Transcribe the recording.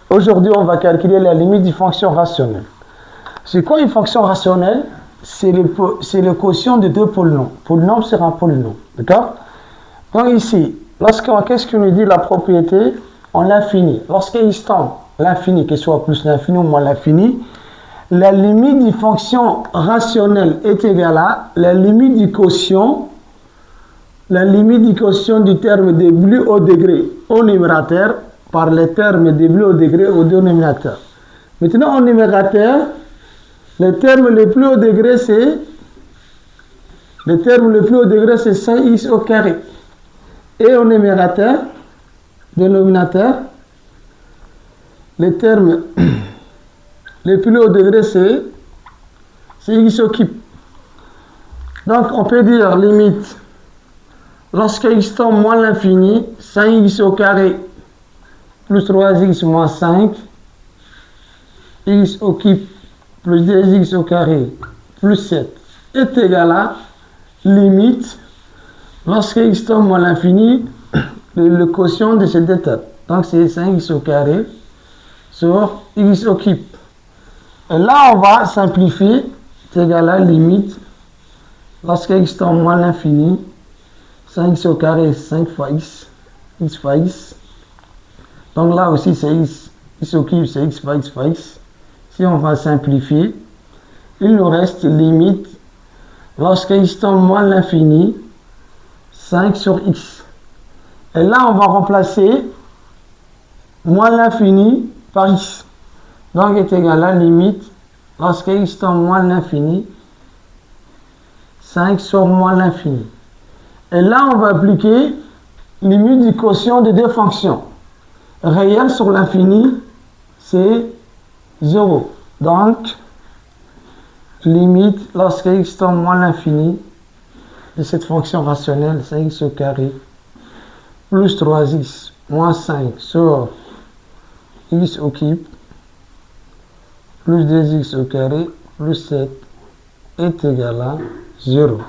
Aujourd'hui, on va calculer la limite d'une fonction rationnelle. C'est quoi une fonction rationnelle? C'est le quotient de deux polynômes. Polynôme sur un polynôme. D'accord? Donc ici, qu'est-ce que nous dit la propriété? On l'infini. Lorsqu'il existe l'infini, qu'il soit plus l'infini ou moins l'infini, la limite d'une fonction rationnelle est égale à la limite du quotient du terme début au degré au numérateur par le terme début au degré au dénominateur. Maintenant, au numérateur, le terme le plus haut degré, c'est 5x au carré. Et au numérateur, dénominateur, le terme le plus haut degré, c'est x au cube. Donc, on peut dire limite, lorsque x tend moins l'infini, 5x au carré plus 3x moins 5, x au cube plus 2x au carré plus 7 est égal à limite, lorsque x tend moins l'infini, le quotient de ces deux termes. Donc, c'est 5x au carré sur x au cube. Et là, on va simplifier, c'est égal à limite, lorsque x tend moins l'infini, 5x au carré, 5 fois x fois x. Donc là aussi, c'est x au cube, c'est x fois x fois x. Si on va simplifier, il nous reste limite, lorsque x tend moins l'infini, 5 sur x. Et là, on va remplacer moins l'infini par x. Donc, est égal à limite, lorsque x tend moins l'infini, 5 sur moins l'infini. Et là, on va appliquer limite du quotient de deux fonctions. Réel sur l'infini, c'est 0. Donc, limite, lorsque x tend moins l'infini de cette fonction rationnelle, 5x au carré, plus 3x, moins 5 sur x au cube, plus 2x au carré, plus 7 est égal à 0.